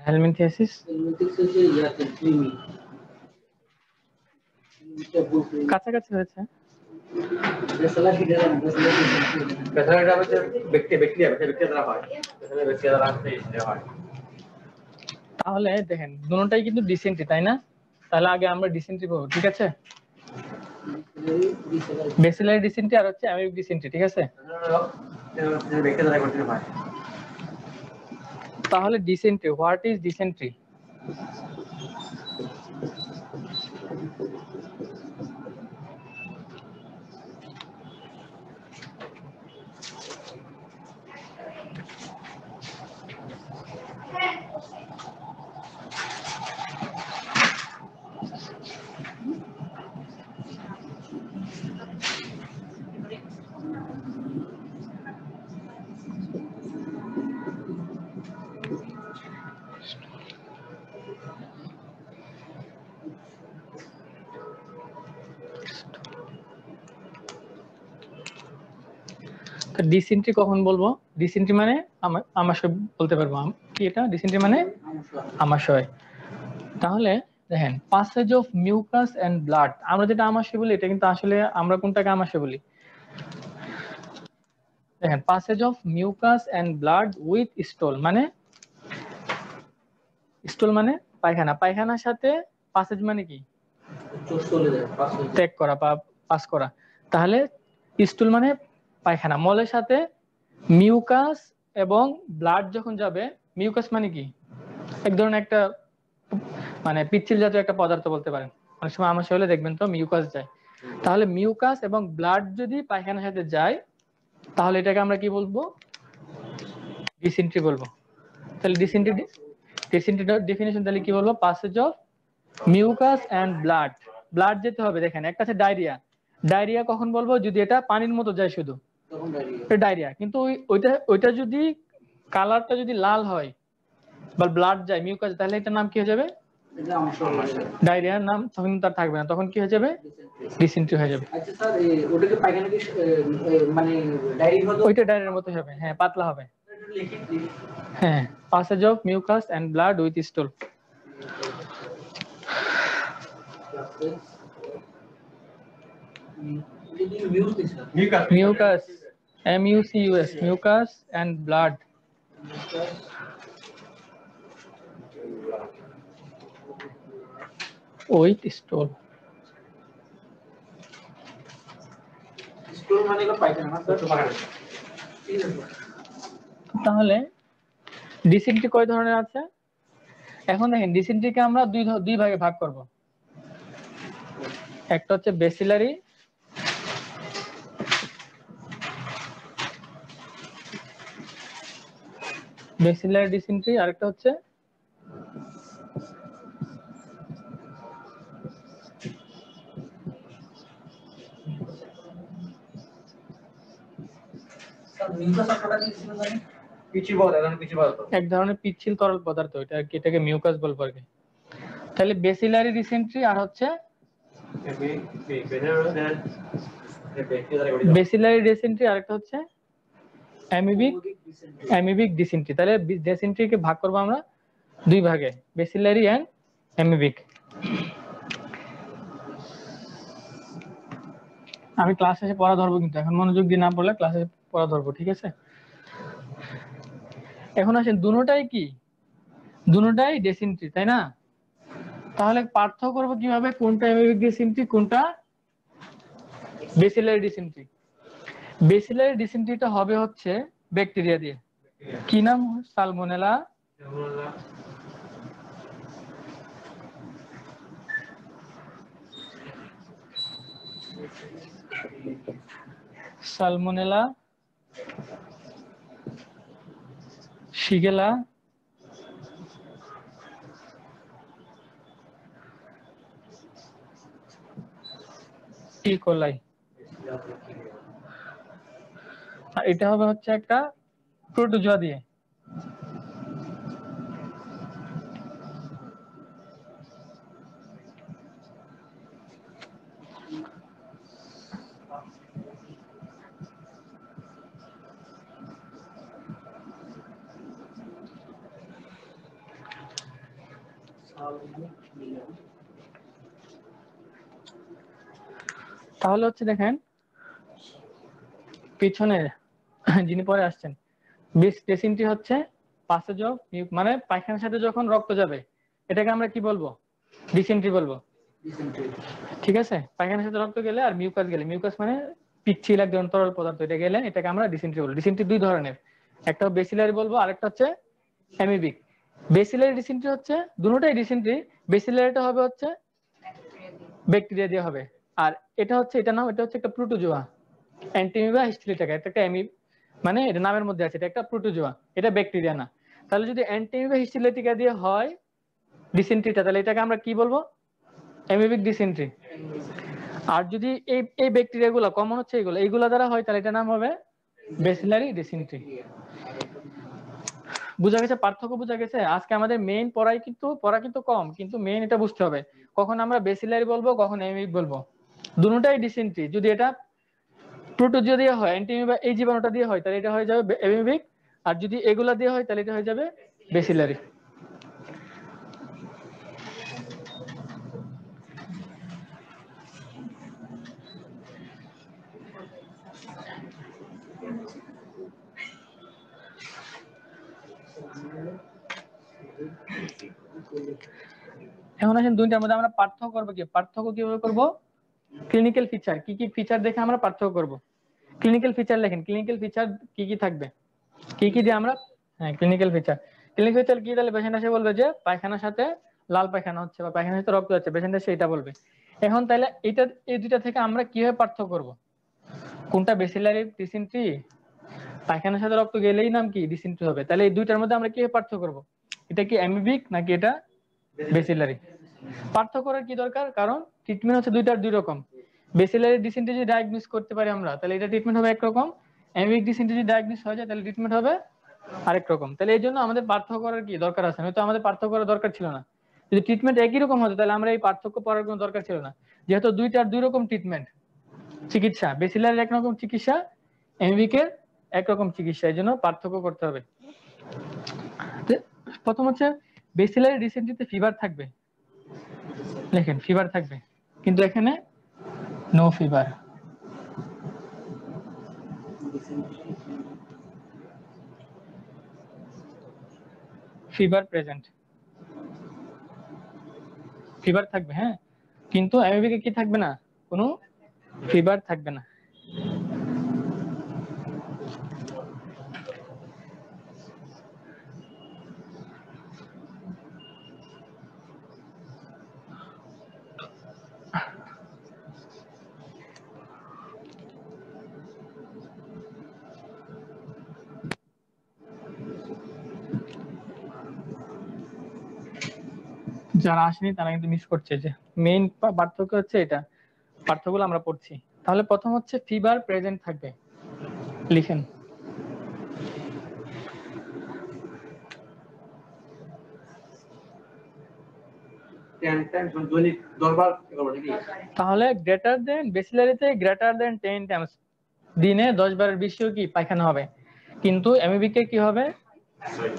Helminthiasis helminthiasis ইয়াতে কৃমি কাছাকাছি হয়েছে। তাহলে দেখেন দুটোটাই কিন্তু ডিসেন্ট্রি, তাই না? তাহলে আগে আমরা ডিসেন্ট্রি পাবো, ঠিক আছে? বেসিলারি ডিসেন্ট্রি আর হচ্ছে অ্যামিবিক ডিসেন্ট্রি, ঠিক আছে? তাহলে dysentery, what is dysentery? Dysentery কখন বলবো? ডিসেন্ট্রি মানে আমাশয় বলতে পারবো। কি এটা ডিসেন্ট্রি মানে? আমাশয়। তাহলে দেখেন passage of mucus and blood, আমরা যেটা আমাশয় বলি এটা কিন্তু আসলে আমরা কোনটাকে আমাশয় বলি? দেখেন passage of mucus and blood with stool, মানে স্টোল মানে পায়খানা, পায়খানার সাথে প্যাসেজ মানে কি? ত্যাগ করা বা পাস করা। তাহলে স্টুল মানে পায়খানা, মলের সাথে মিউকাস এবং ব্লাড যখন যাবে, মিউকাস মানে কি? এক ধরনের একটা মানে পিচ্ছিল জাতীয় একটা পদার্থ বলতে পারেন। অনেক সময় আমাশয় হলে দেখবেন তো মিউকাস যায়। তাহলে মিউকাস এবং ব্লাড যদি পায়খানার সাথে যায় তাহলে এটাকে আমরা কি বলবো? ডিসেন্ট্রি বলবো। তাহলে ডিসেন্ট্রি ডেফিনিশন তাহলে কি বলবো? Passage of mucus and blood, blood যেতে হবে। দেখেন একটা আছে ডায়রিয়া, ডায়রিয়া কখন বলবো? যদি এটা পানির মতো যায় শুধু, এটা ডায়রিয়া। কিন্তু ওইটা যদি কালারটা যদি লাল হয় বা ব্লাড যায় মিউকাস, তাহলে এটার নাম কি হয়ে যাবে? ডায়রিয়ার নাম তখন তার থাকবে না, তখন কি হয়ে যাবে? ডিসেন্ট্রি হয়ে যাবে। আচ্ছা স্যার, ওটাকে পায়খানা কি মানে ডায়রিয়ার মতো? ওইটা ডায়রিয়ার মতো হবে, হ্যাঁ, পাতলা হবে। হ্যাঁ, passage of mucus and blood with stool. Mucus, MUCUS, mucus and blood with stool. Stool মানে পায়খানা না স্যার? তাহলে ডিসেন্ট্রি কয় ধরনের আছে? এখন দেখেন ডিসেন্ট্রিকে আমরা দুই ভাগে ভাগ করব। একটা হচ্ছে বেসিলারি, বেসিলারি ডিসেন্ট্রি, আরেকটা হচ্ছে এক ধরনের পিচ্ছিল তরল পদার্থ, এটাকে মিউকাস বলবো আর কি। তাহলে বেসিলারি ডিসেন্ট্রি আর হচ্ছে বেসিলারি ডিসেন্ট্রি, আরেকটা হচ্ছে অ্যামিবিক ডিসেন্ট্রি। তাহলে ডিসেন্ট্রিকে ভাগ করবো আমরা দুই ভাগে, বেসিলারি এন্ড অ্যামিবিক। আমি ক্লাস শেষে পড়া ধরবো, কিন্তু এখন মনোযোগ দিয়ে না পড়লে ক্লাসে পড়া ধরবো, ঠিক আছে? এখন আসেন দুটোটাই কি? দুটোটাই ডিসেন্ট্রি, তাই না? তাহলে পার্থক্য করবো কিভাবে কোনটা অ্যামিবিক ডিসেন্ট্রি কোনটা বেসিলারি ডিসেন্ট্রি? বেসিলারি ডিসেন্ট্রিটা হবে হচ্ছে ব্যাকটেরিয়া দিয়ে। কি নাম? Salmonella salmonella, Shigella, E. coli. এটা হবে হচ্ছে একটা প্রোটোজোয়া দিয়ে। তাহলে হচ্ছে দেখেন পিছনে যিনি পরে আসছেন ডিসেন্ট্রি হচ্ছে প্যাসেজ অফ মানে পায়খানার সাথে যখন রক্ত যাবে এটাকে আমরা কি বলবো ডিসেন্ট্রি বলবো ঠিক আছে পায়খানার সাথে রক্ত গেলে আর মিউকাস গেলে মিউকাস মানে পিচ্ছিল এক ধরনের তরল পদার্থ এটা গেলে এটাকে আমরা ডিসেন্ট্রি বলবো ডিসেন্ট্রি দুই ধরনের একটা বেসিলারি বলবো আরেকটা হচ্ছে অ্যামিবিক বেসিলারি ডিসেন্ট্রি হচ্ছে দুটোটাই ডিসেন্ট্রি বেসিলারিটা হবে হচ্ছে ব্যাকটেরিয়া দিয়ে হবে আর এটা হচ্ছে এটা নাম এটা হচ্ছে একটা প্রোটোজোয়া অ্যান্টিমিবা হিস্টেরিটিকা এটা একটা মানে এটা নামের মধ্যে আছে এটা একটা প্রোটোজোয়া এটা ব্যাকটেরিয়া না তাহলে যদি অ্যান্টিমিবা হিস্টেরিটিকা দিয়ে হয় ডিসেন্ট্রিটা তাহলে এটাকে আমরা কি বলবো অ্যামিবিক ডিসেন্ট্রি আর যদি এই ব্যাকটেরিয়াগুলো কমন হচ্ছে এইগুলা দ্বারা হয় তাহলে এটা নাম হবে বেসিলারি ডিসেন্ট্রি বুঝা গেছে পার্থক্য বুঝা গেছে আজকে আমাদের মেইন পড়া কিন্তু কম কিন্তু মেইন এটা বুঝতে হবে কখন আমরা বেসিলারি বলবো কখন অ্যামিবিক বলবো দুটোটাই ডিসেন্ট্রি যদি এটা প্রোটোজোয়া দিয়ে হয় অ্যান্টিমিবা এই জীবাণুটা দিয়ে হয় তাহলে এটা হয়ে যাবে অ্যামিবিক আর যদি এগুলা দিয়ে হয় তাহলে এটা হয়ে যাবে বেসিলারি এখন আসেন দুইটার মধ্যে আমরা পার্থক্য করবো কি পার্থক্য কিভাবে করব ক্লিনিক্যাল ফিচার কি কি ফিচার দেখে আমরা পার্থক্য করব ক্লিনিক্যাল ফিচার লেখেন ক্লিনিক্যাল ফিচার কি কি থাকবে কি কি দিয়ে আমরা হ্যাঁ ক্লিনিক্যাল ফিচার কি তাহলে পেশেন্ট এসে বলবে যে পায়খানার সাথে লাল পায়খানা হচ্ছে বা পায়খানার সাথে রক্ত হচ্ছে পেশেন্ট এসে এটা বলবে এখন তাহলে এই দুইটা থেকে আমরা কিভাবে পার্থক্য করব কোনটা বেসিলারি ডিসেন্ট্রি পায়খানার সাথে রক্ত গেলেই নাম কি ডিসেন্ট্রি হবে তাহলে এই দুইটার মধ্যে আমরা কিভাবে পার্থক্য করব এটা কি অ্যামিবিক নাকি এটা বেসিলারি পার্থক্য করার কি দরকার কারণ ট্রিটমেন্ট হচ্ছে দুই রকম বেসিলারি ডিসেন্ট্রি যদি ডায়াগনোস করতে পারি আমরা তাহলে এটা ট্রিটমেন্ট হবে একরকম অ্যামিবিক ডিসেন্ট্রি যদি ডায়াগনোস হয়ে যায় তাহলে ট্রিটমেন্ট হবে আরেক রকম তাহলে এই জন্য আমাদের পার্থক্য করার কি দরকার আছে হয়তো আমাদের পার্থক্য করার দরকার ছিল না যদি ট্রিটমেন্ট একই রকম হতো তাহলে আমরা এই পার্থক্য পড়ার কোনো দরকার ছিল না যেহেতু দুই রকম ট্রিটমেন্ট চিকিৎসা বেসিলারির একরকম চিকিৎসা অ্যামিবিকের একরকম চিকিৎসা এই জন্য পার্থক্য করতে হবে প্রথম হচ্ছে বেসিলারি ডিসেন্ট্রিতে ফিভার থাকবে দেখেন ফিভার থাকবে কিন্তু এখানে no fever fever present fever থাকবে হ্যাঁ কিন্তু অ্যামিবিকে কি থাকবে না কোনো ফিভার থাকবে না যারা আসেনি তারা কিন্তু মিস করছে যে মেইন পার্থক্য হচ্ছে এটা পার্থক্যগুলো আমরা পড়ছি তাহলে প্রথম হচ্ছে ফিভার প্রেজেন্ট থাকবে লিখেন তাহলে গ্রেটার দেন বেসিলারিতে গ্রেটার দেন 10 টাইমস দিনে 10 বারের বেশিও কি পায়খানা হবে কিন্তু অ্যামিবিকে কি হবে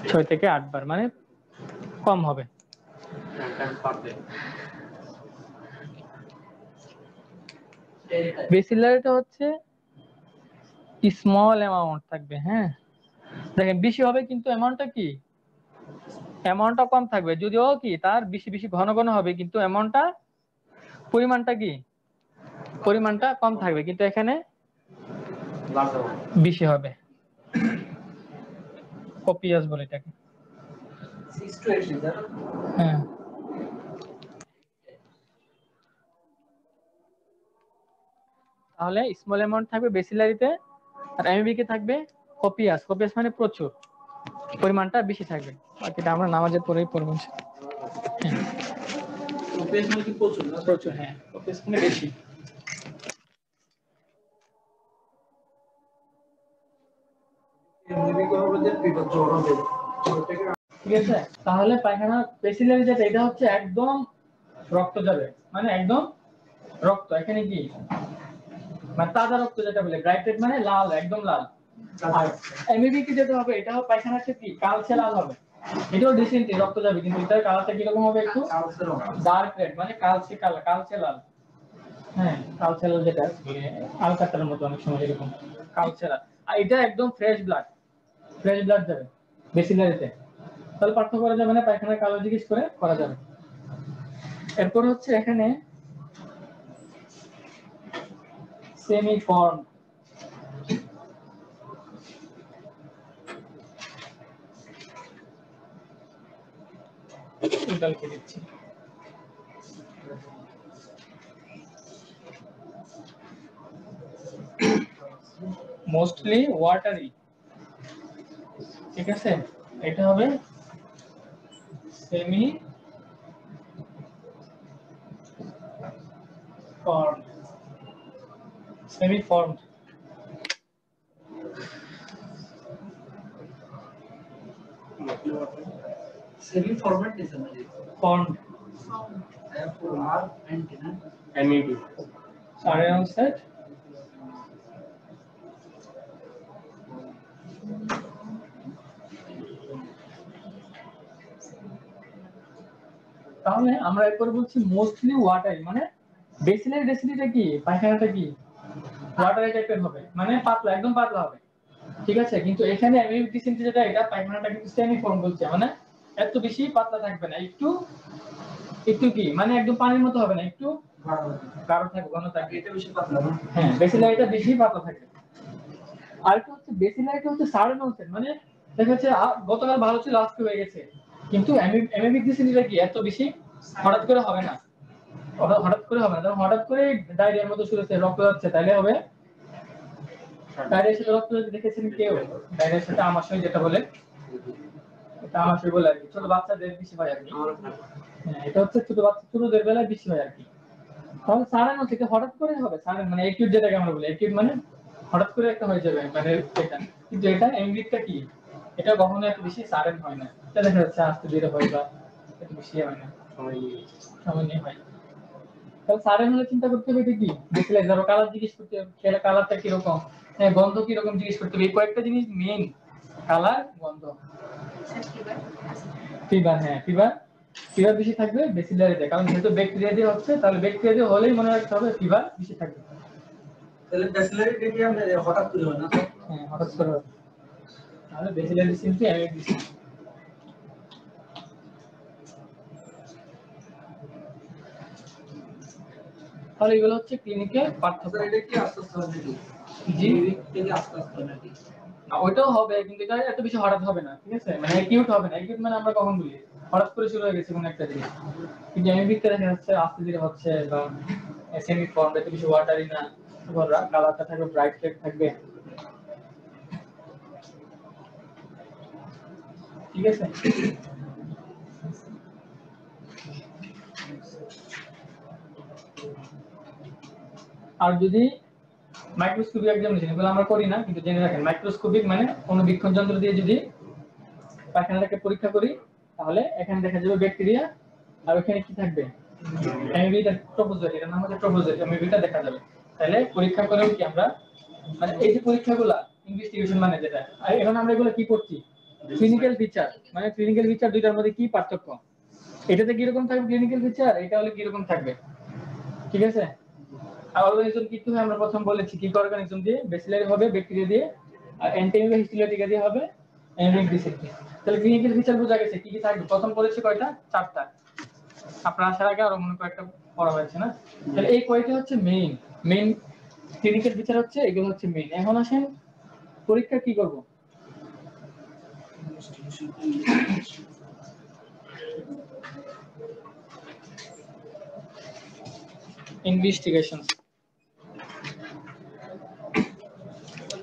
6 থেকে 8 বার মানে কম হবে বেসিলারিটা হচ্ছে স্মল অ্যামাউন্ট থাকবে হ্যাঁ দেখেন বেশি হবে কিন্তু অ্যামাউন্টটা কম থাকবে যদিও কি তার বেশি ঘন ঘন হবে কিন্তু পরিমাণটা কম থাকবে কিন্তু এখানে বেশি হবে কপিয়াস বলে এটাকে হ্যাঁ তাহলে স্মল অ্যামাউন্ট থাকবে বেসিলারিতে আর অ্যামিবিকে থাকবে কপিয়াস মানে প্রচুর পরিমাণটা বেশি থাকবে বাকিটা আমরা নামাজের পরেই পড়ব প্রচুর হ্যাঁ কপিয়াস মানে বেশি ঠিক আছে তাহলে পায়খানা বেসিলারি যেটা এটা হচ্ছে একদম রক্ত যাবে মানে একদম রক্ত এখানে কি মানে তাজা রক্ত যেটা বলে ব্রাইটেড মানে লাল একদম লাল আর অ্যামিবিকে যেটা হবে এটা হবে পায়খানাটা কি কালচে লাল হবে এটাও ডিসেন্টলি রক্ত যাবে, কিন্তু এটার কালারটা কিরকম হবে? একটু ডার্ক রেড, মানে কালচে কালার, কালচে লাল। হ্যাঁ, কালচে লাল যেটা আলকাতার মতো অনেক সময় এরকম কালচে লাল। আর এটা একদম ফ্রেশ ব্লাড, ফ্রেশ ব্লাড যাবে বেসিলারিতে। তাহলে পার্থক্য করা যাবে না, পায়খানার কালার জিজ্ঞেস করে করা যাবে। এরপর হচ্ছে এখানে সেমি ফর্ম, এটা লিখে দিচ্ছি। মোস্টলি ওয়াটারি, ঠিক আছে? এটা হবে semi form, semi form. Semi format দিছেন নাকি? ফর্ম এরপর আর এন্ড না MEB. আর আনসার তাহলে আমরা এরপর বলছি মোস্টলি ওয়াটারি, মানে বেসিলারি ডেসিলিটা কি, পায়খানাটা কি ওয়াটারি টাইপের হবে, মানে পাতলা, একদম পাতলা হবে, ঠিক আছে? কিন্তু এখানে অ্যামিউনিক ডিসেন্ট্রি যেটা, এটা পায়খানাটা কিন্তু সেমি ফর্ম বলছে, মানে এত বেশি পাতলা থাকবে না, একটু একটু কি মানে একদম পানির মতো হবে না, একটু গাঢ় থাকবে, ঘন থাকবে। এটা বেশি পাতলা না? হ্যাঁ, বেসিলারিটা বেশি পাতলা থাকবে। আর একটা হচ্ছে বেসিলারিটা হচ্ছে সাডেন অনসেট, মানে দেখা যাচ্ছে গতকাল ভালো ছিল আজকে হয়ে গেছে। কিন্তু অ্যামিউনিক ডিসেন্ট্রিটা কি এত বেশি হঠাৎ করে হবে না, হঠাৎ করে হবে না। যখন হঠাৎ করে ডায়রিয়ার মতো শুরু হচ্ছে, রক্ত যাচ্ছে, তাহলে হবে ডায়রিয়ার সাথে রক্ত যাচ্ছে। দেখেছেন কেউ ডায়রিয়ার সাথে আমাশয় যেটা বলে, এটা আমাশয় বলে আর কি, ছোট বাচ্চাদের বেশি হয় আর কি। হ্যাঁ, এটা হচ্ছে ছোট বাচ্চা, ছোটদের বেলায় বেশি হয় আর কি। তাহলে সাডেন থেকে হঠাৎ করে হবে, সাডেন মানে অ্যাকিউট যেটাকে আমরা বলি, অ্যাকিউট মানে হঠাৎ করে একটা হয়ে যাবে, মানে এটা। কিন্তু এটা এমবিটা কি, এটা কখনো এত বেশি সাডেন হয় না, এটা দেখা যাচ্ছে আস্তে ধীরে হয় বা এত বেশি হয় না, সময় নিয়ে হয়। তাহলে সাডেন হলে চিন্তা করতে হবে এটা কি, দেখলে ধরো কালার জিজ্ঞেস করতে হবে, খেলে কালারটা কিরকম, হ্যাঁ গন্ধ কিরকম জিজ্ঞেস করতে হবে। এই কয়েকটা জিনিস মেইন, কালার, গন্ধ, ফিভার। হ্যাঁ, ফিভার, ফিভার বেশি থাকবে বেসিলারিতে, কারণ যেহেতু ব্যাকটেরিয়া দিয়ে হচ্ছে, তাহলে ব্যাকটেরিয়া দিয়ে হলেই মনে রাখতে হবে ফিভার বেশি থাকবে। তাহলে ব্যাচেলার ডিগ্রি আমরা হঠাৎ করে হয় না তো? হ্যাঁ, হঠাৎ করে হবে। তাহলে বেসিলারি ডিসেন্ট্রি, অ্যামিউনিক ডিসেন্ট্রি। তাহলে এগুলো হচ্ছে ক্লিনিকের পার্থক্য। স্যার এটা কি আস্তে আস্তে হয় নাকি? জি, থেকে আস্তে আস্তে হয় নাকি? ওইটাও হবে, কিন্তু এটা এত বেশি হঠাৎ হবে না, ঠিক আছে? মানে অ্যাকিউট হবে না। অ্যাকিউট মানে আমরা কখন বলি হঠাৎ করে শুরু হয়ে গেছে কোনো একটা জিনিস, কিন্তু অ্যামিউনিকটা দেখা যাচ্ছে আস্তে ধীরে হচ্ছে, বা সেমি ফর্ম, এত বেশি ওয়াটারি না, কালারটা থাকবে ব্রাইট রেড থাকবে, ঠিক আছে? আর যদি মাইক্রোস্কোপিক এক্সামিনেশন, এগুলো আমরা করি না, কিন্তু জেনে রাখেন মাইক্রোস্কোপিক মানে অনুবীক্ষণ যন্ত্র দিয়ে যদি পায়খানাটাকে পরীক্ষা করি, তাহলে এখানে দেখা যাবে ব্যাকটেরিয়া, আর ওখানে কি থাকবে, অ্যামিবিটা, ট্রোপোজোইট, এর নাম হচ্ছে ট্রোপোজোইট, অ্যামিবিটা দেখা যাবে। তাহলে পরীক্ষা করেও কি আমরা, মানে এই যে পরীক্ষাগুলা ইনভেস্টিগেশন মানে যেটা, আর এখন আমরা এগুলো কি করছি, ক্লিনিক্যাল ফিচার। মানে ক্লিনিক্যাল ফিচার দুইটার মধ্যে কি পার্থক্য, এটাতে কি রকম থাকবে ক্লিনিক্যাল ফিচার, এটা হলে কি রকম থাকবে, ঠিক আছে? আর অর্গানিজম কি হয় আমরা প্রথম বলেছি, কি কি অর্গানিজম দিয়ে, বেসিলারি হবে ব্যাকটেরিয়া দিয়ে, আর অ্যান্টিমিবা হিস্টোলিটিকা দিয়ে হবে অ্যামিউনিক ডিসেন্ট্রি। তাহলে ক্লিনিক্যাল ফিচার বোঝা গেছে কি কি থাকবে। প্রথম পড়েছি কয়টা, 4টা। আপনার আসার আগে আরো মনে কয়েকটা পড়া হয়েছে না? তাহলে এই কয়টা হচ্ছে মেইন, মেইন ক্লিনিক্যাল ফিচার হচ্ছে এগুলো হচ্ছে মেইন। এখন আসেন পরীক্ষা কি করব। ইনভেস্টিগেশন,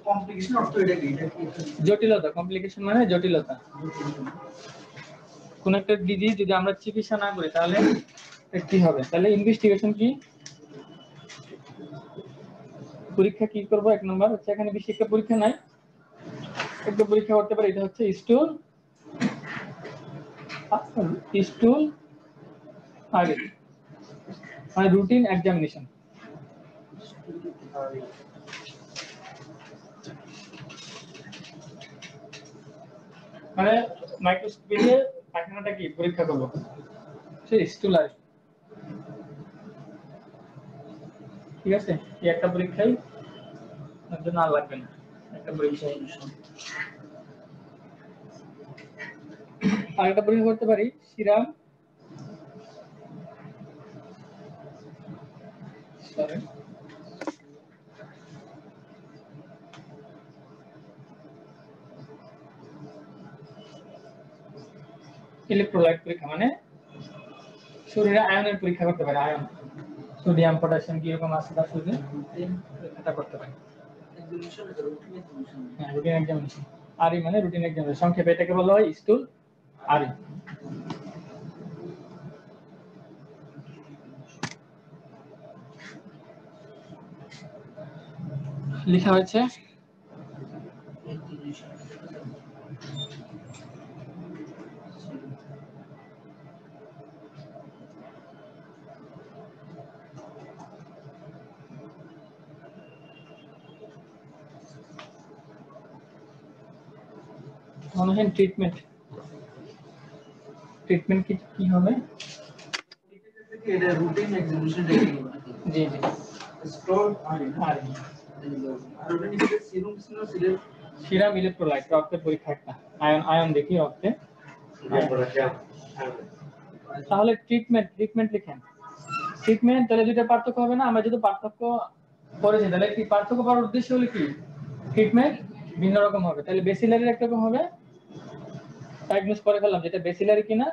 কমপ্লিকেশন অর্থ এটা কি? এটা কি? জটিলতা, কমপ্লিকেশন মানে জটিলতা। কোন একটা ডিজিজ যদি আমরা চিকিৎসা না করি তাহলে কি হবে। তাহলে ইনভেস্টিগেশন কি, পরীক্ষা কি করব, এক নম্বর হচ্ছে এখানে বেশি একটা পরীক্ষা নাই, একটা পরীক্ষা করতে পারি, এটা হচ্ছে স্টুল, স্টুল আগে, মানে রুটিন এক্সামিনেশন। মানে মাইক্রোস্কোপি দিয়ে পায়খানাটা কি পরীক্ষা করব সেই স্টুল আর ঠিক আছে এই একটা পরীক্ষাই এর জন্য আর লাগবে না একটা পরীক্ষা আর একটা পরীক্ষা করতে পারি সিরাম সরি ইলেকট্রোলাইট পরীক্ষা মানে শরীরে আয়নের পরীক্ষা করতে পারে আয়ন সোডিয়াম পটাশিয়াম কি রকম আছে তার শরীরে এটা করতে পারে হ্যাঁ রুটিন এক্সামিনেশন আরই মানে রুটিন এক্সামিনেশন সংক্ষেপে এটাকে বলা হয় স্টুল আরই লেখা হয়েছে অনলাইন ট্রিটমেন্ট কি হবে এটা রুটিন এক্সামিনেশন রেডি জি জি স্টোর আর ওটা নিচে সিরাম ইলেকট্রোলাইট রক্তের পরীক্ষা একটা আয়ন দেখি রক্তে তাহলে ট্রিটমেন্ট লিখেন ট্রিটমেন্ট তাহলে দুটো পার্থক্য হবে না আমরা যদি পার্থক্য করেছি তাহলে কি পার্থক্য করার উদ্দেশ্য হলো কি ট্রিটমেন্ট ভিন্ন রকম হবে তাহলে বেসিলারি একরকম হবে ডায়াগনোস করে ফেললাম যেটা বেসিলারি কিনা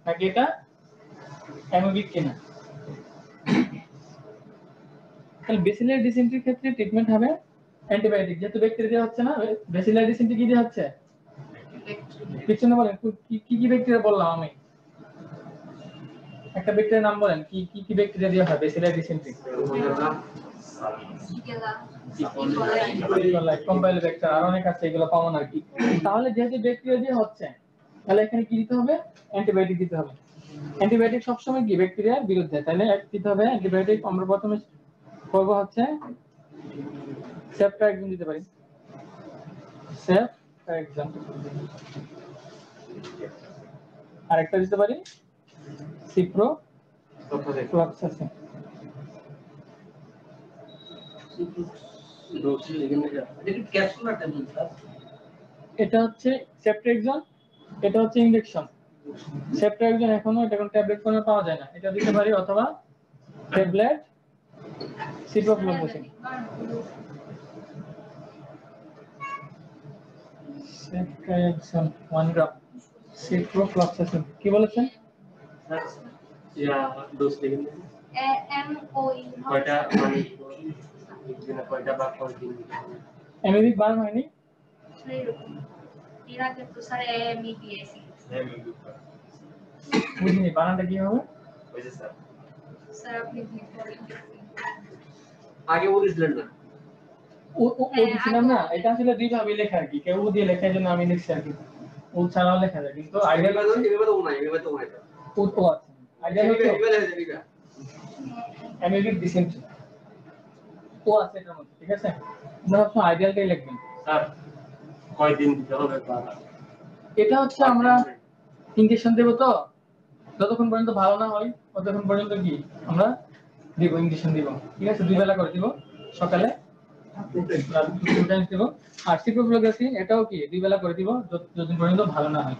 নাকি এটা অ্যামোবিক কিনা তাহলে বেসিলারি ডিসেন্ট্রির ক্ষেত্রে ট্রিটমেন্ট হবে অ্যান্টিবায়োটিক যেহেতু ব্যাকটেরিয়া হচ্ছে না বেসিলারি ডিসেন্ট্রি কি দিয়ে হচ্ছে কিছু না বলেন কি ব্যাকটেরিয়া বললাম আমি একটা ব্যাকটেরিয়ার নাম বলেন কি ব্যাকটেরিয়া দিয়ে হয় বেসিলারি ডিসেন্ট্রি কম্পাইলোব্যাক্টার আর অনেক আছে এগুলো কমন আর কি তাহলে যেহেতু ব্যাকটেরিয়া দিয়ে হচ্ছে তাহলে এখানে কি দিতে হবে অ্যান্টিবায়োটিক দিতে হবে অ্যান্টিবায়োটিক সবসময় কি ব্যাকটেরিয়ার বিরুদ্ধে তাহলে এক দিতে হবে অ্যান্টিবায়োটিক আমরা প্রথমে করব হচ্ছে সেফট্রাক্সন দিতে পারি সেফট্রাক্সন আরেকটা দিতে পারি সিপ্রোফ্লক্সাসিন এটা হচ্ছে সেফট্রাক্সন এটা হচ্ছে ইনজেকশন সেফট্রাক্সন এখনো এটা কোন ট্যাবলেট ফর্মে পাওয়া যায় না এটা দিতে পারি অথবা ট্যাবলেট সিপ্রোফ্লক্সাসিন সেফট্রাক্সন 1 গ্রাম সিপ্রোফ্লক্সাসিন কি বলেছেন या डोज लेंगे एम ओ ই কয়টা মানে দিনে কয়টা বা কয় দিন এমএবি বার হয়নি এরা কিন্তু স্যার এম ই পিএসি বুঝিনি বানানটা কি হবে ওই যে স্যার স্যার আপনি বলেন আগে বলেছিলেন না ও দিছিলাম না এটা আসলে দুই ভাবে লেখা আর কি কেউ দিয়ে লেখার জন্য আমি লিখছি আর কি ও ছাড়াও লেখা যায় কিন্তু আইডিয়া এভাবে তো নাই এভাবে তো নাই ও তো আছে আইডিয়া হচ্ছে এভাবে এভাবে এমএবি ডিসেন্ট্রি ও আছে এটার মধ্যে ঠিক আছে আপনারা সব আইডিয়ালটাই লিখবেন স্যার কয় দিন দিতে হবে বা এটা হচ্ছে আমরা ইনজেকশন দেব তো যতক্ষণ পর্যন্ত ভালো না হয় ততক্ষণ পর্যন্ত কি আমরা দিব ইনজেকশন দিব ঠিক আছে দুই বেলা করে দিব সকালে দুটো টাইম দিব আর সিপ্রোফ্লক্সাসিন এটাও কি দুই বেলা করে দিব যতদিন পর্যন্ত ভালো না হয়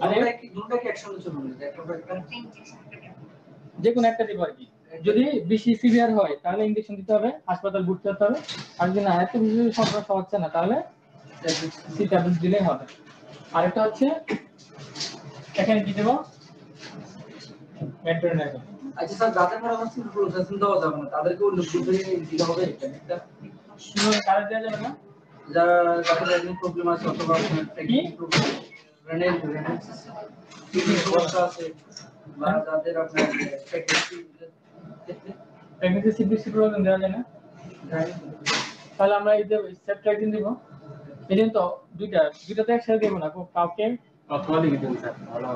আরে দুটো কি একসঙ্গে চলবে একটা যে কোনো একটা দিব আর কি যদি বেশি সিভিয়ার হয় তাহলে ইনজেকশন দিতে হবে হাসপাতাল ভর্তি হতে হবে আর যদি না এত বেশি সমস্যা হচ্ছে না তাহলে সি ট্যাবলেট দিলেই হবে আরেকটা হচ্ছে এখানে কি দেব মেন্টরনেট আচ্ছা স্যার যাদের মনে হচ্ছে প্রসেসিং দেওয়া যাবে না তাদেরকে অন্য গ্রুপে দিতে হবে একটা শুনুন কারে দেওয়া যাবে না যারা যাদের রেনিং প্রবলেম আছে অথবা টেকনিক প্রবলেম রেনিং সমস্যা আছে বা যাদের আপনার প্রেগন্যান্সি সিপিসি প্রবলেম দেওয়া যায় না তাহলে আমরা এই যে সেফট্রাক্সিন দিব এই জন্য তো দুইটাতে একসাথে দেব না কাউকে অথবা লিখে দিন স্যার ভালো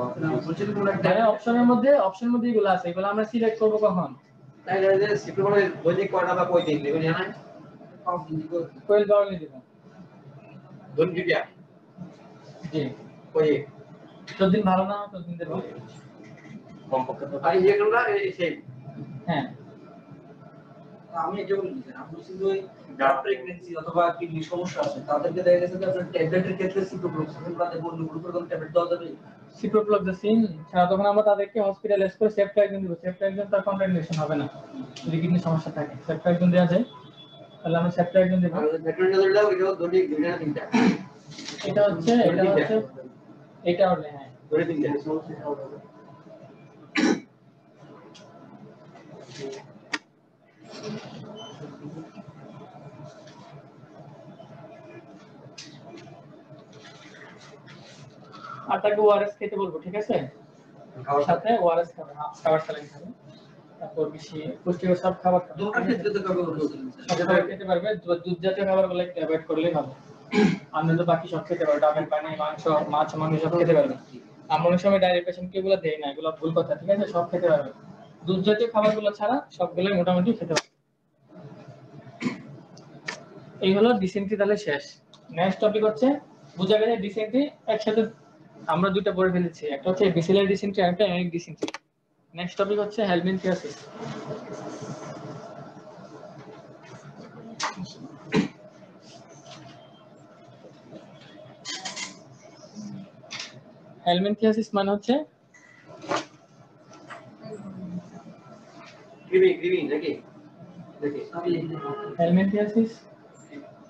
বলছেন কোন একটা মানে অপশনের মধ্যে এগুলো আছে এগুলো আমরা সিলেক্ট করব কখন তাই না যে সিপ্রোমানে বইতে কয়টা বা কয় দিন দেখুন জানেন কোয়েল বাউল দিব ধন দিবিয়া জি ওই যতদিন ভালো না হয় ততদিন দেবো কমপক্ষে তো আর যেগুলো সেই হ্যাঁ আমি এটা বলি স্যার আপনি শুধু ওই প্রেগন্যান্সি অথবা কিডনি সমস্যা আছে তাদেরকে দেখা গেছে যে আপনার ট্যাবলেটের ক্ষেত্রে সিপ্রোফ্লক্সাসিন বাদে অন্য কোনো প্রকার ট্যাবলেট দেওয়া যাবে সিপ্রোফ্লক্সাসিন ছাড়া তখন আমরা তাদেরকে হসপিটালাইজ করে সেফট্রাইজন দিব সেফট্রাইজন তার কন্টামিনেশন হবে না যদি কিডনি সমস্যা থাকে সেফট্রাইজন দেওয়া যায় তাহলে আমরা সেফট্রাইজন দেব আর ভেটেরিনারি দাও এটাও দুটি দুইটা না তিনটা এটা হচ্ছে এটা হলে হ্যাঁ ধরে দিন যে সমস্যা হবে আর তাকে ওআরএস খেতে বলবো ঠিক আছে খাওয়ার সাথে ওআরএস খাবে খাবার স্যালাইন খাবে তারপর বেশি পুষ্টিকর সব খাবার খাবে দুটোর ক্ষেত্রে তো কবে বলছিলেন সব খাবার খেতে পারবে দুধ জাতীয় খাবারগুলো একটু অ্যাভয়েড করলেই ভালো আমরা তো বাকি সব খেতে পারবো ডাবের পানি মাংস মাছ মাংস সব খেতে পারবে আমরা অনেক সময় ডায়েরি পেশেন্টকে এগুলো দেই না এগুলো ভুল কথা ঠিক আছে সব খেতে পারবে দুধ জাতীয় খাবারগুলো ছাড়া সবগুলোই মোটামুটি খেতে পারবে এই হলো ডিসেন্ট্রি তাহলে শেষ নেক্সট টপিক হচ্ছে বোঝা গেছে ডিসেন্ট্রি একসাথে আমরা দুটো পড়ে ফেলেছি একটা হচ্ছে বেসিলারি ডিসেন্ট্রি আর একটা অ্যানিক ডিসেন্ট্রি নেক্সট টপিক হচ্ছে হেলমিনথিয়াসিস হেলমিনথিয়াসিস মানে হচ্ছে গ্রিভিং নাকি দেখি হেলমিনথিয়াসিস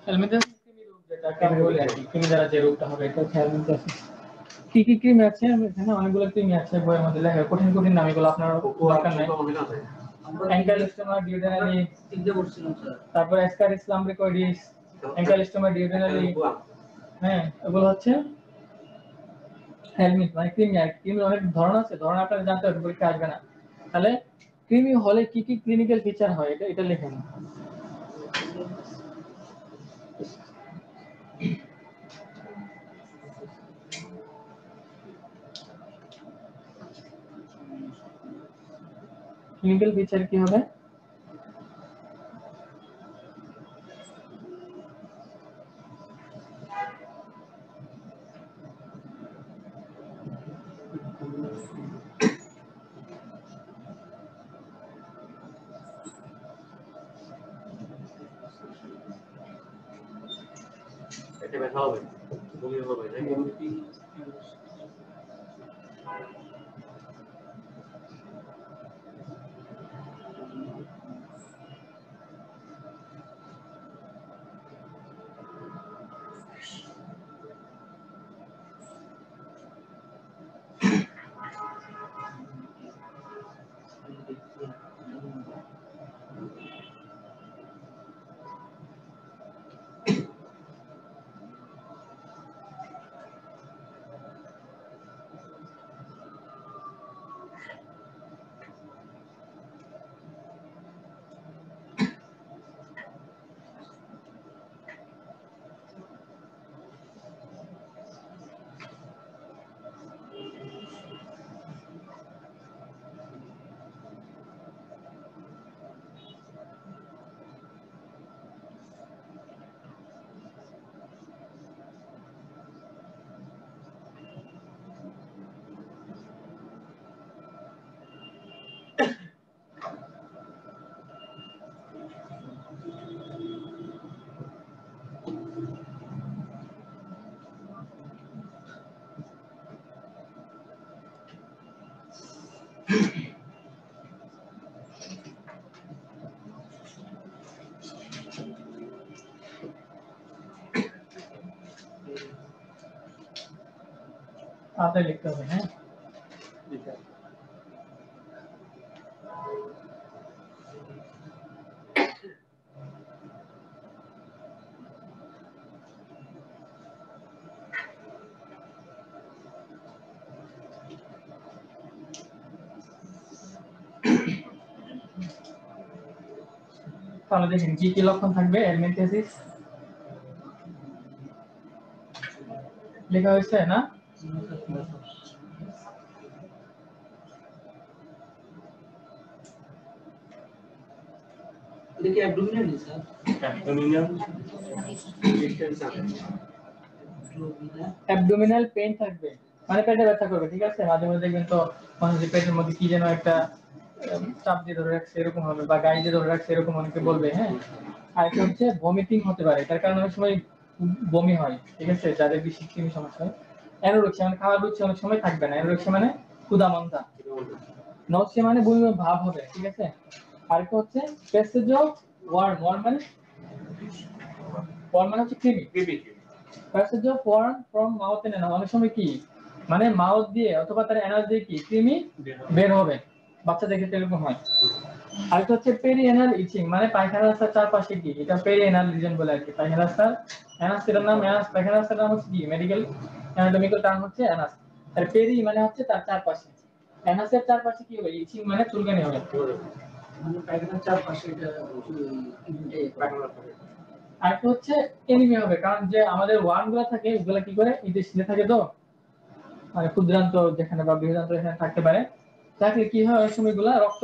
হেলমিনথিয়াসিস কৃমি রোগ যেটাকে আমি বলি আর কি কৃমি দ্বারা যে রোগটা হবে এটা হচ্ছে হেলমিনথিয়াসিস কি কি কৃমি আছে আমি এখানে অনেকগুলো কৃমি আছে বইয়ের মধ্যে লেখা কঠিন কঠিন নাম এগুলো আপনার দরকার নাই অ্যাঙ্কাইলোস্টোমা ডিউডেনালি তিনটে বলছিলাম স্যার তারপর অ্যাসকারিস লাম্ব্রিকয়েডিস অ্যাঙ্কাইলোস্টোমা ডিউডেনালি হ্যাঁ এগুলো হচ্ছে হেলমিন মানে কৃমি আর কৃমির অনেক ধরন আছে ধরন আপনারা জানতে হবে পরীক্ষা আসবে না তাহলে কৃমি হলে কি কি ক্লিনিক্যাল ফিচার হয় এটা লিখে নিন ক্লিনিক্যাল ফিচার কি হবে এটা ব্যথা হবে বমি হবে নাকি তাতে লিখতে হবে হ্যাঁ তাহলে দেখেন কি কি লক্ষণ থাকবে হেলমিনথিয়াসিস লেখা হয়েছে না এটা কি abdominal sir abdominal distension abdominal pain থাকবে, মানে পেটে ব্যথা করবে, ঠিক আছে। মাঝে মাঝে দেখবেন তো মানুষের পেটের মধ্যে কি যেন একটা চাপ দিয়ে ধরে রাখছে এরকম হবে, বা গায়ে দিয়ে ধরে রাখছে এরকম অনেকে বলবে, হ্যাঁ। আরেকটা হচ্ছে ভমিটিং হতে পারে, তার কারণে অনেক সময় বমি হয়, ঠিক আছে, যাদের বেশি কৃমি সমস্যা হয়। অ্যানোরেক্সিয়া মানে খাওয়ার রুচি অনেক সময় থাকবে না, অ্যানোরেক্সিয়া মানে ক্ষুধা-মন্দা। নসিয়া মানে বমি বমি ভাব হবে, ঠিক আছে। আরেকটা হচ্ছে প্যাসেজ অফ ওয়ার্ম, ওয়ার্ম মানে হচ্ছে কৃমি। Passage of worm from mouth and anus, অনেক সময় কি মানে মাউথ দিয়ে অথবা তার অ্যানাস দিয়ে কি কৃমি বের হবে, বাচ্চাদের ক্ষেত্রে এরকম হয়। আরেকটা হচ্ছে পেরিএনাল ইচিং, মানে পায়খানা রাস্তার চারপাশে কি, এটা পেরিএনাল রিজন বলে আর কি। পায়খানা রাস্তার অ্যানাস, এর নাম অ্যানাস, পায়খানা রাস্তার নাম হচ্ছে কি, মেডিকেল অ্যানাটমিক্যাল টার্ম হচ্ছে অ্যানাস। আর পেরি মানে হচ্ছে তার চারপাশে, অ্যানাসের চারপাশে কি হবে, ইচিং মানে চুলকানি হবে। মানে পায়খানার চারপাশে এটা আরেকটা হচ্ছে এনিমিয়া হবে, কারণ যে আমাদের ওয়ার্ম গুলো থাকে এগুলো কি করে ইন্টেস্টিনে থাকে, তো মানে ক্ষুদ্রান্ত যেখানে বা বৃহদান্ত এখানে থাকতে পারে, থাকলে কি হয় অনেক সময় এগুলা রক্ত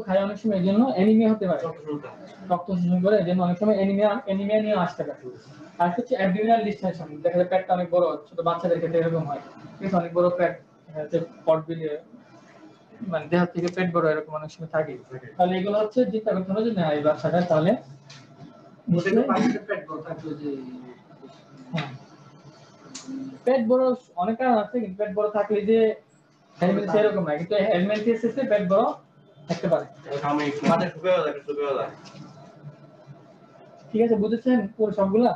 খায় অনেক সময়, এই জন্য অ্যানিমিয়া হতে পারে, রক্ত শোষণ করে, এই জন্য অনেক সময় অ্যানিমিয়া নিয়ে আসতে পারে। আর হচ্ছে অ্যাবডোমিনাল ডিসটেনশন, দেখা যায় পেটটা অনেক বড়, ছোট বাচ্চাদের ক্ষেত্রে এরকম হয়, ঠিক আছে, অনেক বড় পেট, পট বিলিয়ে মানে দেহ থেকে পেট বড় এরকম অনেক সময় থাকে। তাহলে এগুলো হচ্ছে চিন্তা করতে হবে যে না এই বাচ্চাটা তাহলে পেট বড় অনেক কারণ আছে, কিন্তু পেট বড় থাকলে যে হেলমেন্থিয়া এরকম না, কিন্তু হেলমেন্থিয়াসিসে পেট বড় থাকতে পারে। ঠিক আছে, বুঝেছেন পুরো সবগুলা?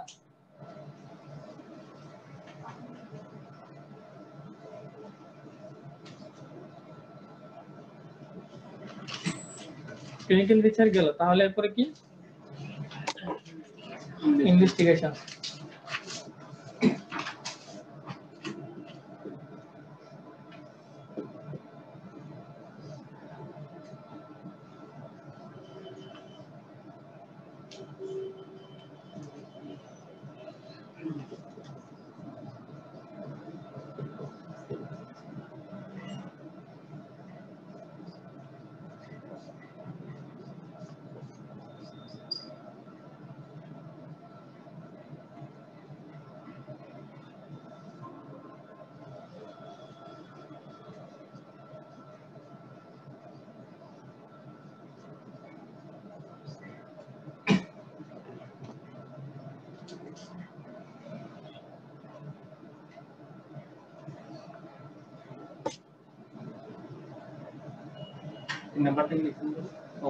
ক্লিনিক্যাল রিসার্চ গেল, তাহলে এরপরে কি ইনভেস্টিগেশন।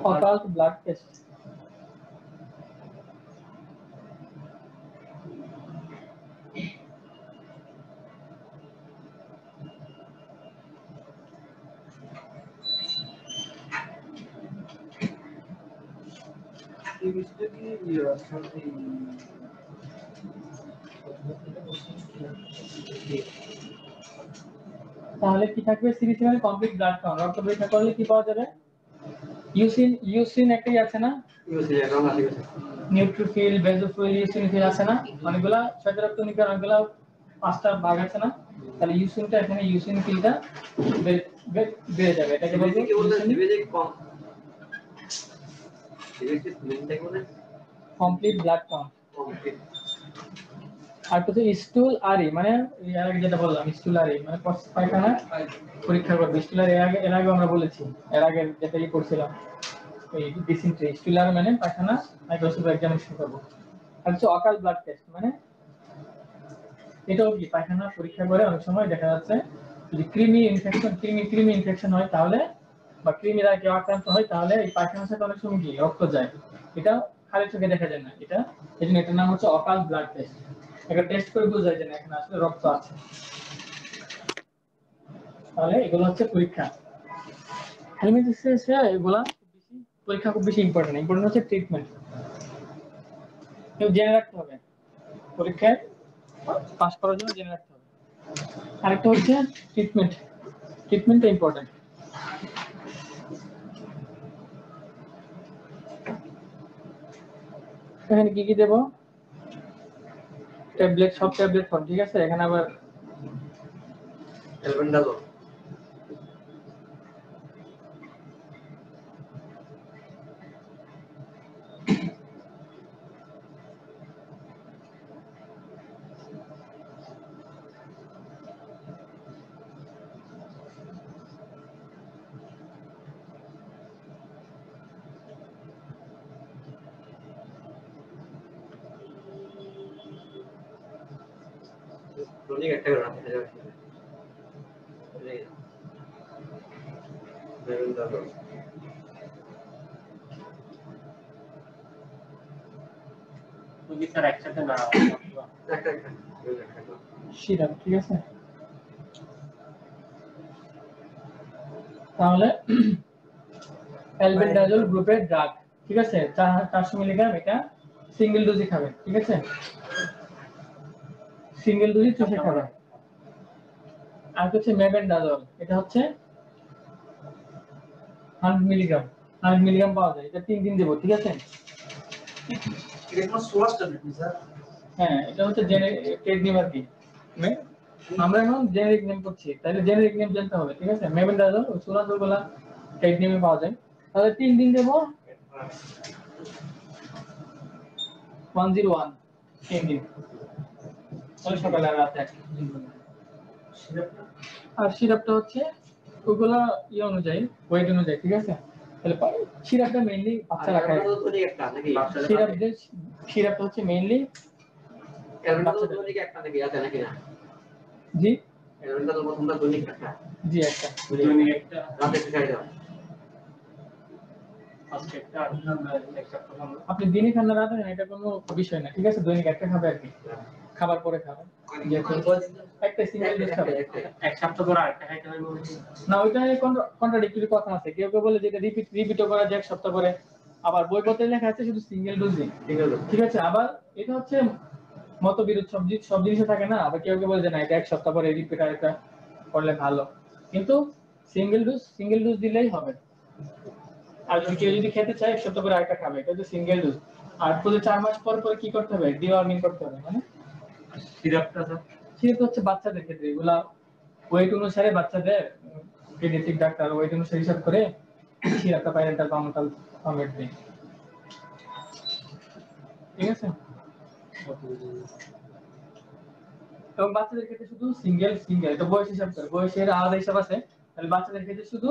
Occult blood test. তাহলে কি থাকবে, সিবিসি মানে কমপ্লিট ব্লাড কাউন্ট, রক্ত পরীক্ষা করলে কি পাওয়া যাবে, ইউসিন একটাই আছে না, নিউট্রোফিল, বেজোফিল, ইউসিনোফিল আছে না, অনেকগুলা শ্বেত রক্তকণিকার অনেকগুলা 5টা ভাগ আছে না, তাহলে ইউসিনটা এখানে ইউসিনোফিলটা বেড়ে যাবে, এটাকে বলবো কমপ্লিট ব্লাড কাউন্ট। আর তো স্টুল আরি মানে এর আগে যেটা বললাম, স্টুল আরি মানে পায়খানা পরীক্ষা করবে। স্টুল আরি এর আগে আমরা বলেছি, এর আগে যেটা করছিলাম এই ডিসেন্ট্রি, স্টুল আরি মানে পায়খানা মাইক্রোস্কোপ এক্সামিনেশন করব। আর হচ্ছে অকাল ব্লাড টেস্ট, মানে এটাও কি পায়খানা পরীক্ষা করে অনেক সময় দেখা যাচ্ছে যদি কৃমি ইনফেকশন হয় তাহলে, বা কৃমিরা কেউ আক্রান্ত হয় তাহলে এই পায়খানার সাথে অনেক সময় কি রক্ত যায়, এটা খালি চোখে দেখা যায় না, এটা এই জন্য এটার নাম হচ্ছে অকাল ব্লাড টেস্ট। একটা টেস্ট করে বোঝা যায় যে এখানে আসলে রক্ত আছে। তাহলে এগুলো হচ্ছে পরীক্ষা। হেলমেটিসিসে এগুলা বেশি পরীক্ষা খুব বেশি ইম্পর্টেন্ট হচ্ছে ট্রিটমেন্ট, কেউ জেনে রাখতে হবে, পরীক্ষায় পাস করার জন্য জেনে রাখতে হবে। আরেকটা হচ্ছে ট্রিটমেন্টটা ইম্পর্টেন্ট। এখানে কি কি দেব, ট্যাবলেট, সব ট্যাবলেট ফর্ম, ঠিক আছে। এখানে আবার এলবেন্ডাজল টনিক একটা করে রাখতে যাবে তুমি স্যার একসাথে না একটা সিরাপ, ঠিক আছে। তাহলে অ্যালবেন্ডাজোল গ্রুপের ড্রাগ, ঠিক আছে, 400 মিলিগ্রাম, এটা সিঙ্গেল ডোজই খাবেন, ঠিক আছে, সিঙ্গেল ডোজই চুষে খাবেন। আর হচ্ছে মেবেন্ডাজোল, এটা হচ্ছে 100 মিলিগ্রাম, 100 মিলিগ্রাম পাওয়া যায়, এটা 3 দিন দেব, ঠিক আছে। এটা কোনো সোয়াস ট্যাবলেট না স্যার? হ্যাঁ, এটা হচ্ছে জেনেরিক নেম আর কি, আমরা এখন জেনেরিক নেম করছি, তাহলে জেনেরিক নেম জানতে হবে, ঠিক আছে। মেবেন্ডাজোল ওই সোলাজোলগুলা টেক নেমে পাওয়া যায়, তাহলে 3 দিন দেব, 101 3 দিন, তাহলে সকালে আর রাতে এক দিন। সিরাপটা আর সিরাপটা হচ্ছে ওগুলা ইয়ে অনুযায়ী, ওয়েট অনুযায়ী, ঠিক আছে। তাহলে সিরাপটা মেইনলি বাচ্চারা খায়, টনিক একটা নাকি সিরাপটা হচ্ছে মেইনলি অ্যালবেন্ডাজোল টনিক একটা নাকি আছে নাকি না জি অ্যালবেন্ডাজোল প্রথমটা টনিক একটা জি একটা দৈনিক একটা রাতে খাই দাও আজকে একটা একটা প্রথম আপনি দিনই খান না রাতে খান, এটা কোনো বিষয় না, ঠিক আছে। দৈনিক একটা খাবে আর কি, খাবার পরে খাবে, যেহেতু একটা সিঙ্গেল ডোজ খাবে। এক সপ্তাহ পর আরেকটা খাইতে হবে বলে না, ওইটা কন্ট্রাডিক্টরি কথা আছে, কেউ কেউ বলে যেটা রিপিটও করা যায় 1 সপ্তাহ পরে, আবার বইপত্রে লেখা আছে শুধু সিঙ্গেল ডোজই, ঠিক আছে। আবার এটা হচ্ছে মতবিরোধ, সব জিনিসে থাকে না, আবার কেউ কেউ বলে যে না এটা 1 সপ্তাহ পরে রিপিট আর এটা করলে ভালো, কিন্তু সিঙ্গেল ডোজ দিলেই হবে। আর যদি কেউ খেতে চায় 1 সপ্তাহ পরে আরেকটা খাবে, এটা হচ্ছে সিঙ্গেল ডোজ। আর প্রতি 4 মাস পর পর কি করতে হবে, ডিওয়ার্মিং করতে হবে, মানে সিরাপটা স্যার সেটা হচ্ছে বাচ্চাদের ক্ষেত্রে, এগুলা ওয়েট অনুসারে বাচ্চাদের পেডিয়াট্রিক ডাক্তার ওয়েট অনুসারে হিসাব করে সিরাপটা প্যারেন্টাল পামোটাল ফরম্যাট দেয়, ঠিক আছে। এবং বাচ্চাদের ক্ষেত্রে শুধু সিঙ্গেল এটা বয়স হিসাব করে, বয়সের আলাদা হিসাব আছে, তাহলে বাচ্চাদের ক্ষেত্রে শুধু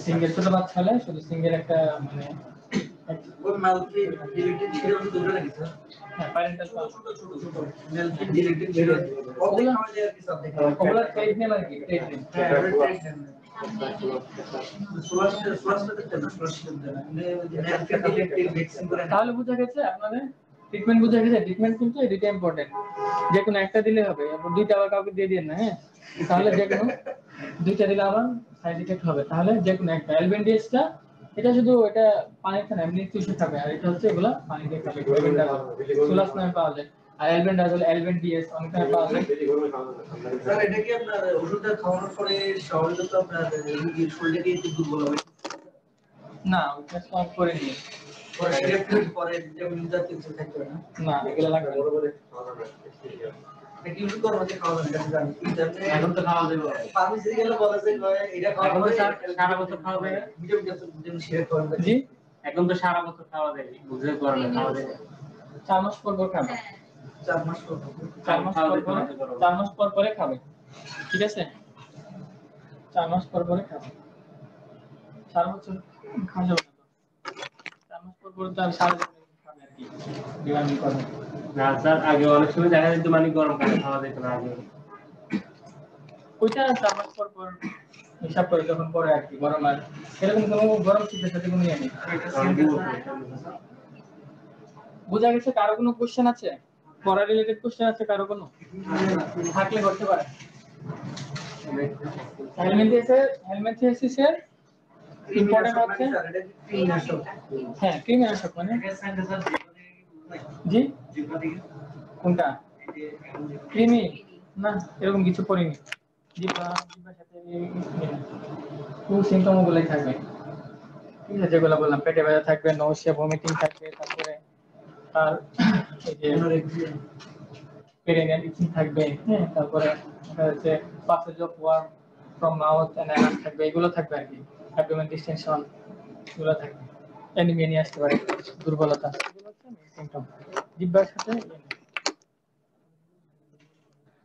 সিঙ্গেল, ছোট বাচ্চা হলে শুধু সিঙ্গেল একটা, মানে ওই মাল্টি ডিলিটেড সিরাপ দুটো নাকি স্যার? হ্যাঁ প্যারেন্টাল ছোট মাল্টি ডিলিটেড সিরাপ ওগুলো খাওয়া যায় আর কি স্যার, দেখেন ওগুলা ট্রেড নেম আর কি, ট্রেড নেম। হ্যাঁ ওটা ট্রেড নেম সোয়াসটা দেখতে না, সোয়াসটা দেখতে না মাল্টি ডিলিটেড ভ্যাকসিন করে তাহলে বোঝা গেছে আপনাদের ট্রিটমেন্ট বোঝা গেছে। ট্রিটমেন্ট কিন্তু এটা ইম্পর্টেন্ট, যে কোনো একটা দিলে হবে, এবং দুইটা আবার কাউকে দিয়ে দিন না, হ্যাঁ, তাহলে যে কোনো দুইটা দিলে আবার সাইড ইফেক্ট হবে, তাহলে যে কোনো একটা। অ্যালবেন্ডিয়াসটা এটা শুধু এটা পানিতে না, এমনি চুষে খাবে, আর এটা হচ্ছে এগুলা পানি দিয়ে খাবে, সোলাস নামে পাওয়া যায়। আর অ্যালবেন্ডাজোল অ্যালবেন্ডিয়াস অনেক নামে পাওয়া যায়। স্যার এটা কি আপনার ওষুধটা খাওয়ানোর পরে স্বাভাবিকত আপনার রোগীর শরীরটা কি একটু দুর্বল হবে? না, ওটা সব করে নিয়ে পরে সিরাপ পরে ভিটামিন জাতীয় কিছু থাকবে না? না, এগুলো লাগবে না। এটা কি ওষুধ করবো যে খাওয়া যাবে, এটা জানি কিন্তু এখন তো খাওয়া যাবে ফার্মেসি গেলে বলে যে এটা খাওয়া এখন তো হবে, সারা বছর খাওয়া যাবে ভিটামিন সিরাপ খাওয়া যাবে। জি, এখন তো সারা বছর খাওয়া যাবে, বুঝতে পারবে খাওয়া যাবে 4 মাস পর পর খাবে, 4 মাস পর 4 মাস পর পরে 4 মাস পর পরে খাবে, ঠিক আছে। 4 মাস পর পরে খাবে, 4 বছর খাওয়া যাবে না তো। 4 মাস পর পরে তো আর সারা জীবন খাবে আর কি, ডিমান্ডিং করবে না স্যার। আগে অনেক সময় দেখা যেত মানে গরম পানি খাওয়া যেত না আগে, ওইটা 4 মাস পর পর হিসাব করে যখন পরে আর কি, গরম আর এরকম কোনো গরম শীতের সাথে কোনো ইয়ে নেই। বোঝা গেছে? কারো কোনো কোশ্চেন আছে, পড়া রিলেটেড কোশ্চেন আছে কারো কোনো? থাকলে করতে পারে। হেলমেন্থিয়াসিসের ইম্পর্টেন্ট হচ্ছে, হ্যাঁ কৃমিনাশক, মানে জি কোনটা কৃমি না, এরকম কিছু পড়িনি। জিহ্বার সাথে কোন সিম্পটম গুলাই থাকবে, ঠিক আছে, যেগুলো বললাম, পেটে ব্যথা থাকবে, নৌসিয়া ভমিটিং থাকবে, তারপরে আর এই যে পেরিনিয়াল ইচিং থাকবে, হ্যাঁ, তারপরে হচ্ছে passage of worm from mouth and anus থাকবে, এগুলো থাকবে আর কি। অ্যাবডোমেন ডিসটেনশন এগুলো থাকবে, অ্যানিমিয়া নিয়ে আসতে পারে, দুর্বলতা, এগুলো হচ্ছে মেইন সিম্পটম জিহ্বার সাথে।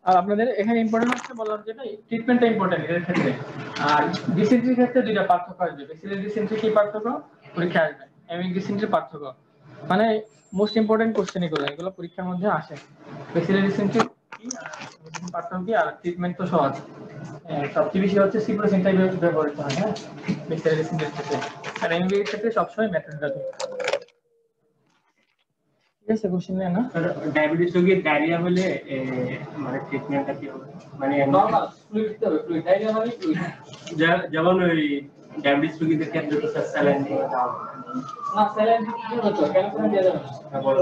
আর আপনাদের এখানে ইম্পর্টেন্ট হচ্ছে, বললাম যেটা ট্রিটমেন্টটা ইম্পর্টেন্ট এর ক্ষেত্রে। আর ডিসেন্ট্রির ক্ষেত্রে দুইটা পার্থক্য আসবে। বেসিলারি ডিসেন্ট্রি কি পার্থক্য পরীক্ষা আসবে, এমিক ডিসেন্ট্রির পার্থক্য, মানে মোস্ট ইম্পর্টেন্ট কোশ্চেন এগুলো পরীক্ষার মধ্যে আসে। বেসিলারি ডিসেন্ট্রি কি পার্টনার কি আর ট্রিটমেন্ট তো সহজ সবচেয়ে বেশি হচ্ছে সিপ্রোসিনটাই ব্যবহৃত হয় হ্যাঁ মিক্সারেসিনের ক্ষেত্রে আর এমবিএর ক্ষেত্রে সবসময় মেথডোলজি ঠিক আছে কোশ্চেন নেই না ডায়াবেটিস রোগীর ডায়রিয়া হলে মানে ট্রিটমেন্টটা কি হবে মানে নরমাল ফ্লুইড দিতে হবে ফ্লুইড ডায়রিয়া মানে ফ্লুইড যেমন ওই ডায়াবেটিস রোগীদের ক্ষেত্রে তো স্যালাইন দিয়ে দেওয়া হয়। না স্যালাইন দিতে হবে তো ক্যালকুলেশন দিয়ে যাবে হ্যাঁ, বলো।